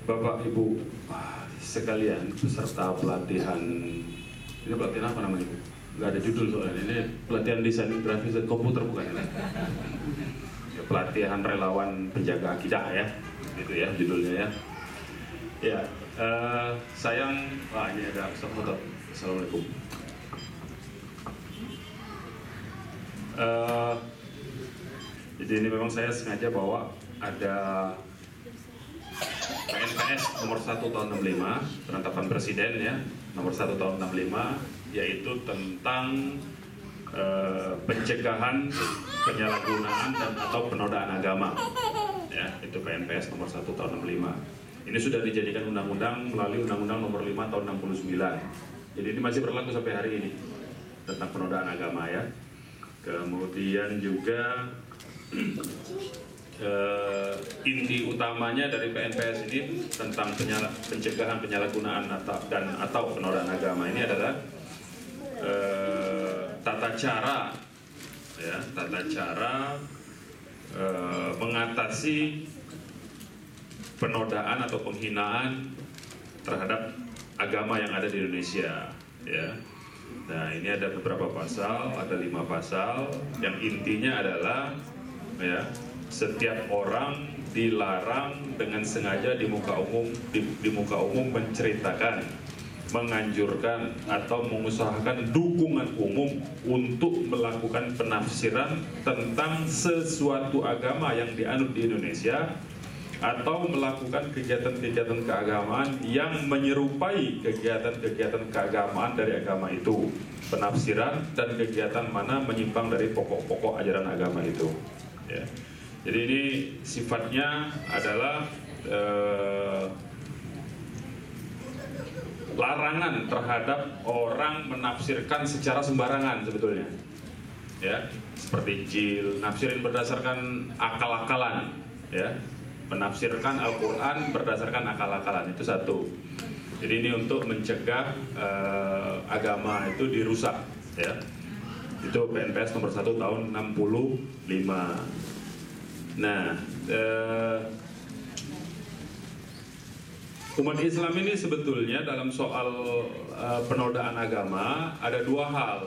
Bapak Ibu sekalian peserta pelatihan, ini pelatihan apa namanya? Nggak ada judul soalnya, ini pelatihan desain grafis dan komputer bukan ya? Ya, pelatihan relawan penjaga akidah ya, gitu ya judulnya ya. Ya, ini ada Ustaz Khotot. Assalamualaikum. Jadi ini memang saya sengaja bawa ada PNPS nomor 1 tahun 65, penetapan presiden ya, nomor 1 tahun 65, yaitu tentang pencegahan penyalahgunaan dan atau penodaan agama ya, itu PNPS nomor 1 tahun 65. Ini sudah dijadikan undang-undang melalui Undang-Undang nomor 5 tahun 69. Jadi ini masih berlaku sampai hari ini tentang penodaan agama ya. Kemudian juga inti utamanya dari PNPS ini tentang pencegahan penyalahgunaan atau penodaan agama ini adalah tata cara mengatasi penodaan atau penghinaan terhadap agama yang ada di Indonesia ya. Nah, ini ada beberapa pasal, ada 5 pasal yang intinya adalah ya, setiap orang dilarang dengan sengaja di muka umum menceritakan, menganjurkan atau mengusahakan dukungan umum untuk melakukan penafsiran tentang sesuatu agama yang dianut di Indonesia atau melakukan kegiatan-kegiatan keagamaan yang menyerupai kegiatan-kegiatan keagamaan dari agama itu, penafsiran dan kegiatan mana menyimpang dari pokok-pokok ajaran agama itu ya. Jadi ini sifatnya adalah larangan terhadap orang menafsirkan secara sembarangan sebetulnya ya, seperti Injil, nafsirin berdasarkan akal-akalan ya, menafsirkan Al-Quran berdasarkan akal-akalan, itu satu. Jadi ini untuk mencegah agama itu dirusak ya. Itu PNPS nomor 1 tahun 65. Nah, umat Islam ini sebetulnya dalam soal penodaan agama ada 2 hal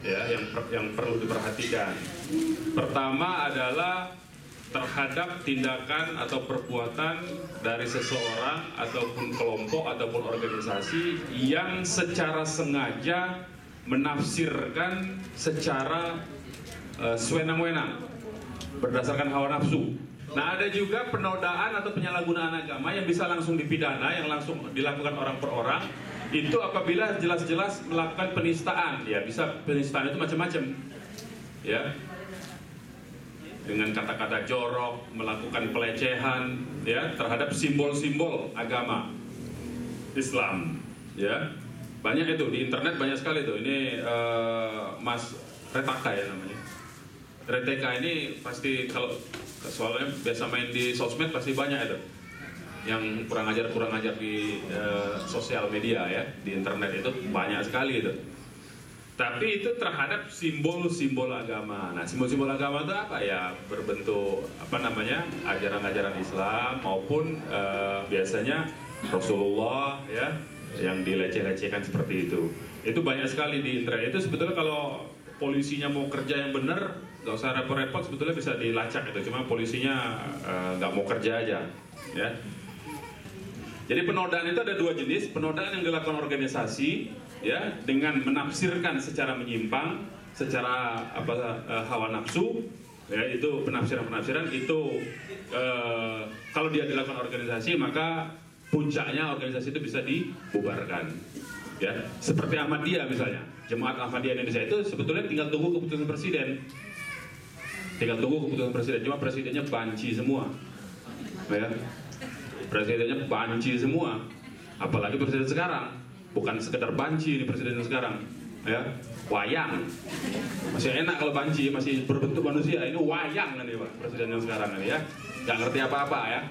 ya yang perlu diperhatikan. Pertama adalah terhadap tindakan atau perbuatan dari seseorang ataupun kelompok ataupun organisasi yang secara sengaja menafsirkan secara sewenang-wenang berdasarkan hawa nafsu. Nah, ada juga penodaan atau penyalahgunaan agama yang bisa langsung dipidana, yang langsung dilakukan orang per orang. Itu apabila jelas-jelas melakukan penistaan, ya bisa penistaan itu macam-macam, ya. Dengan kata-kata jorok, melakukan pelecehan, ya, terhadap simbol-simbol agama Islam, ya. Banyak itu di internet, banyak sekali tuh. Ini Mas Retaka ya namanya. Reteka ini pasti kalau soalnya biasa main di sosmed pasti banyak itu yang kurang ajar di sosial media ya, di internet itu banyak sekali itu. Tapi itu terhadap simbol-simbol agama. Nah, simbol-simbol agama itu apa ya? Berbentuk ajaran-ajaran Islam maupun biasanya Rasulullah ya, yang dileceh-lecehkan seperti itu. Itu banyak sekali di internet. Itu sebetulnya kalau polisinya mau kerja yang benar, nggak usah repot-repot, sebetulnya bisa dilacak itu. Cuma polisinya nggak mau kerja aja, ya. Jadi penodaan itu ada 2 jenis. Penodaan yang dilakukan organisasi, ya, dengan menafsirkan secara menyimpang, secara hawa nafsu, ya, itu penafsiran itu kalau dia dilakukan organisasi maka puncaknya organisasi itu bisa dibubarkan, ya. Seperti Ahmadiyah misalnya, Jemaat Ahmadiyah Indonesia itu sebetulnya tinggal tunggu keputusan presiden. Cuma presidennya banci semua, ya. Presidennya banci semua, apalagi presiden sekarang. Bukan sekedar banci ini presiden sekarang, ya, wayang. Masih enak kalau banci masih berbentuk manusia, ini wayang nih Pak presiden yang sekarang ini ya, nggak ngerti apa-apa ya,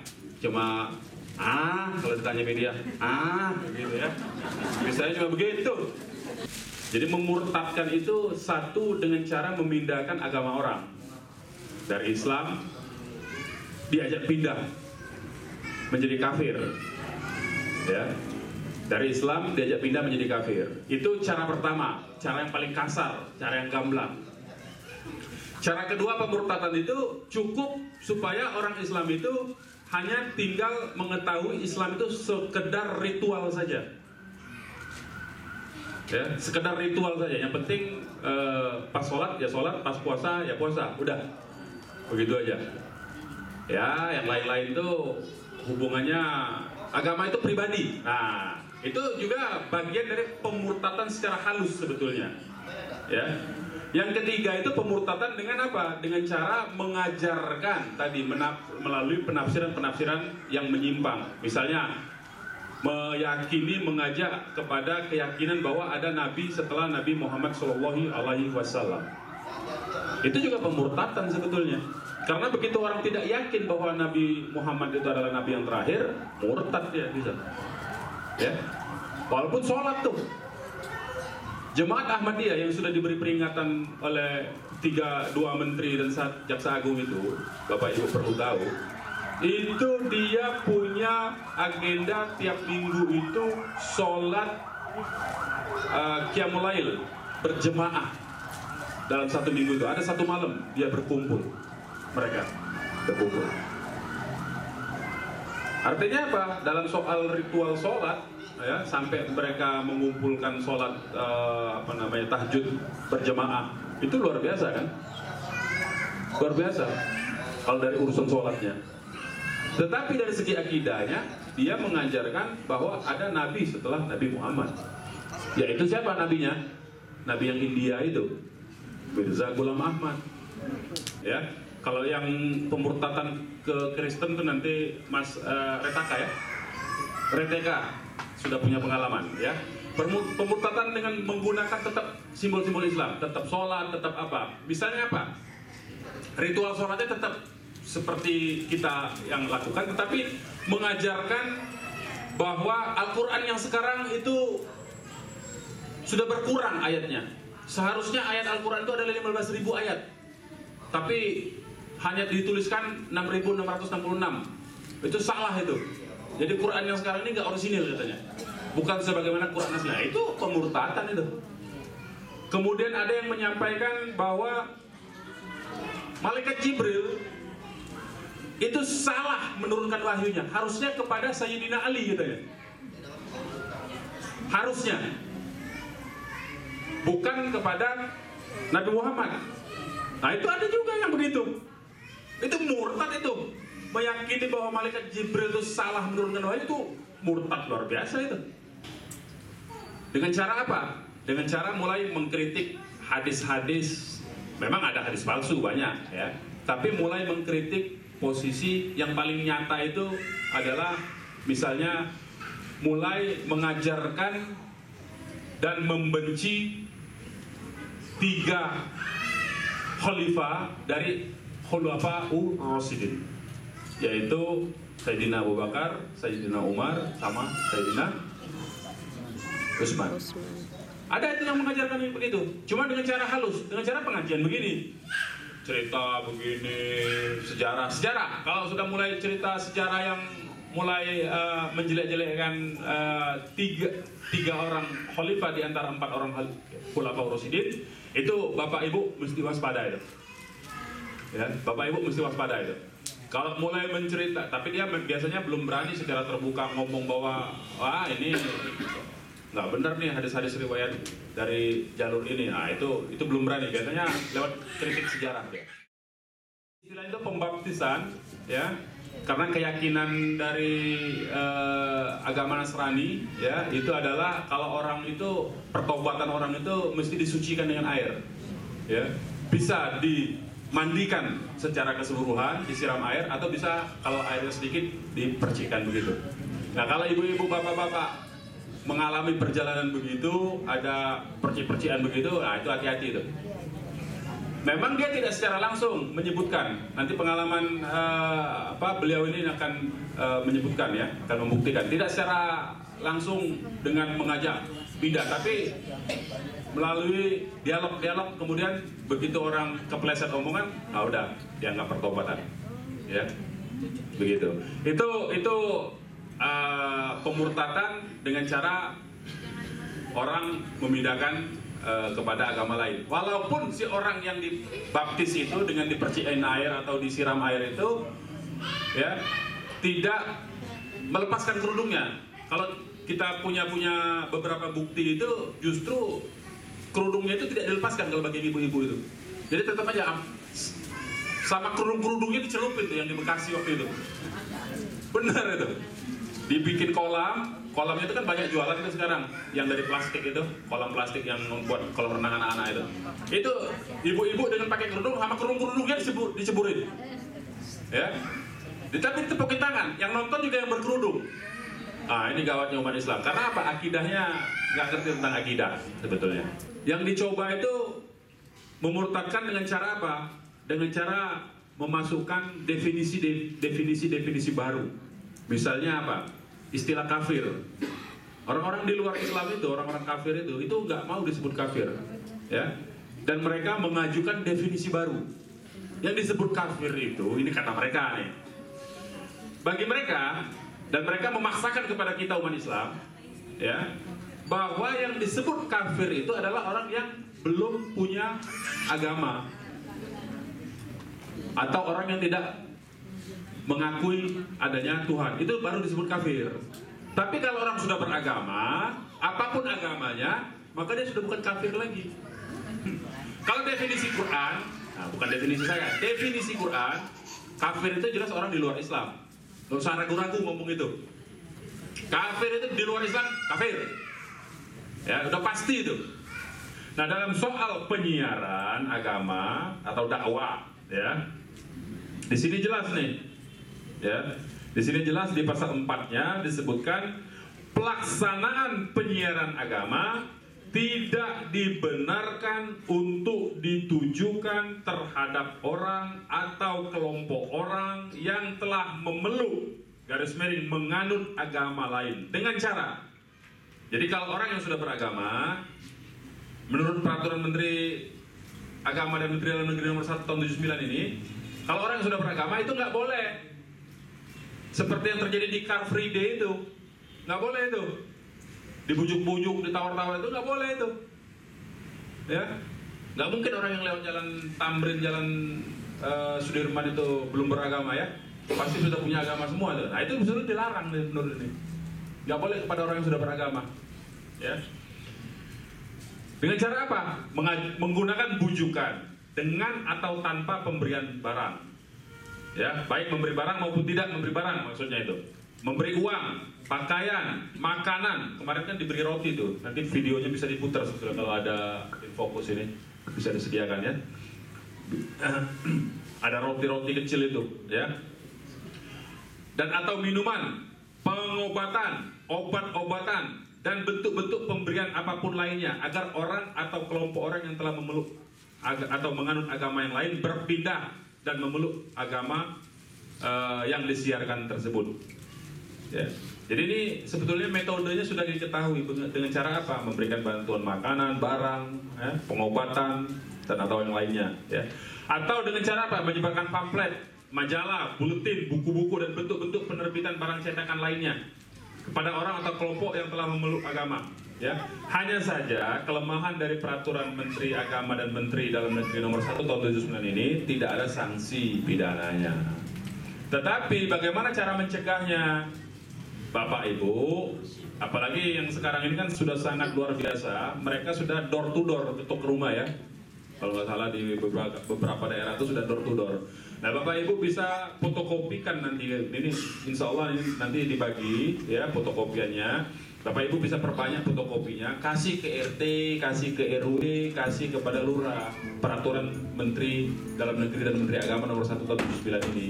cuma kalau ditanya media gitu ya, misalnya cuma begitu. Jadi memurtadkan itu satu dengan cara memindahkan agama orang dari Islam, diajak pindah menjadi kafir. Ya. Dari Islam diajak pindah menjadi kafir. Itu cara pertama, cara yang paling kasar, cara yang gamblang. Cara kedua pemurtadan itu cukup supaya orang Islam itu hanya tinggal mengetahui Islam itu sekedar ritual saja. Ya, sekedar ritual saja. Yang penting pas sholat ya sholat, pas puasa ya puasa, udah begitu aja. Ya, yang lain-lain tuh hubungannya agama itu pribadi. Nah, itu juga bagian dari pemurtadan secara halus sebetulnya. Ya. Yang ketiga itu pemurtadan dengan apa? Dengan cara mengajarkan tadi melalui penafsiran-penafsiran yang menyimpang. Misalnya meyakini, mengajak kepada keyakinan bahwa ada nabi setelah Nabi Muhammad SAW. Itu juga pemurtadan sebetulnya. Karena begitu orang tidak yakin bahwa Nabi Muhammad itu adalah nabi yang terakhir, murtad dia bisa. Ya. Walaupun sholat tuh. Jemaat Ahmadiyah yang sudah diberi peringatan oleh dua menteri dan jaksa agung itu, Bapak Ibu perlu tahu, itu dia punya agenda tiap minggu itu sholat Qiyamul Lail berjemaah. Dalam satu minggu itu ada satu malam dia berkumpul, mereka berkumpul. Artinya apa? Dalam soal ritual sholat, ya, sampai mereka mengumpulkan sholat tahajud berjemaah, itu luar biasa kan? Luar biasa kalau dari urusan sholatnya. Tetapi dari segi akidahnya, dia mengajarkan bahwa ada nabi setelah Nabi Muhammad. Yaitu siapa nabinya? Nabi yang India itu, Mirza Ghulam Ahmad. Ya, kalau yang pemurtadan ke Kristen itu nanti Mas Retaka ya, Reteka sudah punya pengalaman ya. Pemurtadan dengan menggunakan tetap simbol-simbol Islam, tetap sholat, tetap apa? Misalnya apa? Ritual sholatnya tetap seperti kita yang lakukan, tetapi mengajarkan bahwa Al-Quran yang sekarang itu sudah berkurang ayatnya. Seharusnya ayat Al-Quran itu adalah 15.000 ayat, tapi hanya dituliskan 6.666. Itu salah itu. Jadi Quran yang sekarang ini nggak orisinil katanya, bukan sebagaimana Quran asli. Nah, itu pemurtadan itu. Kemudian ada yang menyampaikan bahwa Malaikat Jibril itu salah menurunkan wahyunya, harusnya kepada Sayyidina Ali katanya. Harusnya bukan kepada Nabi Muhammad. Nah, itu ada juga yang begitu. Itu murtad itu. Meyakini bahwa Malaikat Jibril itu salah menurunkan wahyu, itu murtad luar biasa itu. Dengan cara apa? Dengan cara mulai mengkritik hadis-hadis. Memang ada hadis palsu banyak ya, tapi mulai mengkritik posisi yang paling nyata itu adalah misalnya mulai mengajarkan dan membenci 3 khalifah dari Khulafaur Rasyidin, yaitu Sayyidina Abu Bakar, Sayyidina Umar, sama Sayyidina Utsman. Ada itu yang mengajarkan yang begitu, cuma dengan cara halus, dengan cara pengajian begini, cerita begini, sejarah. Kalau sudah mulai cerita sejarah yang mulai menjelek-jelekkan tiga orang khalifah di antara 4 orang Khulafaur Rasyidin, itu Bapak Ibu mesti waspada itu. Ya, Bapak Ibu mesti waspada itu. Kalau mulai mencerita, tapi dia biasanya belum berani secara terbuka ngomong bahwa wah ini nggak benar nih hadis-hadis riwayat dari jalur ini. Nah, itu belum berani. Biasanya lewat kritik sejarah ya. Istilah itu pembaptisan ya, karena keyakinan dari agama Nasrani ya, itu adalah kalau orang itu, pertobatan orang itu mesti disucikan dengan air ya. Bisa dimandikan secara keseluruhan, disiram air, atau bisa kalau airnya sedikit dipercikkan begitu. Nah, kalau ibu-ibu, bapak-bapak mengalami perjalanan begitu, ada percikan begitu, nah itu hati-hati itu. Memang dia tidak secara langsung menyebutkan. Nanti pengalaman beliau ini akan menyebutkan ya, akan membuktikan. Tidak secara langsung dengan mengajak pindah, tapi melalui dialog-dialog, kemudian begitu orang kepleset omongan, nah udah dianggap pertobatan. Ya. begitu. Itu pemurtadan dengan cara orang memindahkan kepada agama lain. Walaupun si orang yang dibaptis itu dengan dipercikin air atau disiram air itu, ya, tidak melepaskan kerudungnya. Kalau kita punya beberapa bukti itu, justru kerudungnya itu tidak dilepaskan kalau bagi ibu-ibu itu. Jadi tetap aja sama kerudungnya dicelupin tuh yang di Bekasi waktu itu. Benar itu. Dibikin kolamnya itu kan banyak jualan itu sekarang, yang dari plastik itu, kolam plastik yang buat kolam renang anak-anak itu. Itu ibu-ibu dengan pakai kerudung sama kerudungnya diceburin. Ya. Tapi tepukin tangan, yang nonton juga yang berkerudung. Ah, ini gawatnya umat Islam. Karena apa? Akidahnya nggak ngerti tentang akidah sebetulnya. Yang dicoba itu memurtadkan dengan cara apa? Dengan cara memasukkan definisi baru. Misalnya apa? Istilah kafir. Orang-orang di luar Islam itu, orang-orang kafir itu nggak mau disebut kafir, ya. Dan mereka mengajukan definisi baru. Yang disebut kafir itu, ini kata mereka nih. Bagi mereka, dan mereka memaksakan kepada kita umat Islam, ya, bahwa yang disebut kafir itu adalah orang yang belum punya agama, atau orang yang tidak mengakui adanya Tuhan, itu baru disebut kafir. Tapi kalau orang sudah beragama, apapun agamanya, maka dia sudah bukan kafir lagi. Kalau definisi Quran, nah bukan definisi saya, definisi Quran, kafir itu jelas orang di luar Islam. Gak usah ragu-ragu ngomong itu. Kafir itu di luar Islam, kafir. Ya, udah pasti itu. Nah, dalam soal penyiaran agama atau dakwah, ya, di sini jelas nih. Ya, di sini jelas di pasal 4-nya disebutkan pelaksanaan penyiaran agama tidak dibenarkan untuk ditujukan terhadap orang atau kelompok orang yang telah memeluk garis miring menganut agama lain dengan cara. Jadi kalau orang yang sudah beragama, menurut peraturan Menteri Agama dan Menteri Dalam Negeri nomor 1 tahun 79 ini, kalau orang yang sudah beragama itu nggak boleh. Seperti yang terjadi di Car Free Day itu, nggak boleh itu. Dibujuk-bujuk, ditawar-tawar itu nggak boleh itu. Ya, nggak mungkin orang yang lewat jalan Tamrin, jalan Sudirman itu belum beragama ya. Pasti sudah punya agama semua tuh. Nah itu justru dilarang menurut ini. Nggak boleh kepada orang yang sudah beragama. Ya. Dengan cara apa? Menggunakan bujukan dengan atau tanpa pemberian barang. Ya, baik memberi barang maupun tidak memberi barang, maksudnya itu. Memberi uang, pakaian, makanan. Kemarin kan diberi roti tuh. Nanti videonya bisa diputar kalau ada Infokus ini bisa disediakan ya. Ada roti-roti kecil itu, ya. Dan atau minuman, pengobatan, obat-obatan, dan bentuk-bentuk pemberian apapun lainnya agar orang atau kelompok orang yang telah memeluk atau menganut agama yang lain berpindah dan memeluk agama yang disiarkan tersebut. Ya. Jadi ini sebetulnya metodenya sudah diketahui dengan cara apa? Memberikan bantuan makanan, barang, ya, pengobatan, dan atau yang lainnya. Ya. Atau dengan cara apa? Menyebarkan pamflet, majalah, buletin, buku-buku, dan bentuk-bentuk penerbitan barang cetakan lainnya kepada orang atau kelompok yang telah memeluk agama. Ya, hanya saja kelemahan dari peraturan Menteri Agama dan Menteri Dalam Negeri nomor 1 tahun 79 ini tidak ada sanksi pidananya. Tetapi bagaimana cara mencegahnya? Bapak Ibu, apalagi yang sekarang ini kan sudah sangat luar biasa, mereka sudah door to door, ketuk rumah ya. Kalau nggak salah di beberapa daerah itu sudah door to door. Nah Bapak Ibu bisa fotokopikan nanti, ini insya Allah ini nanti dibagi ya fotokopiannya. Bapak Ibu bisa perbanyak fotokopinya, kasih ke RT, kasih ke RW, kasih kepada lurah peraturan Menteri Dalam Negeri dan Menteri Agama nomor 1 tahun 79 ini.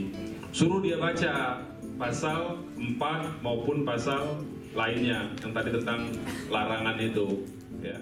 Suruh dia baca pasal 4 maupun pasal lainnya yang tadi tentang larangan itu, ya.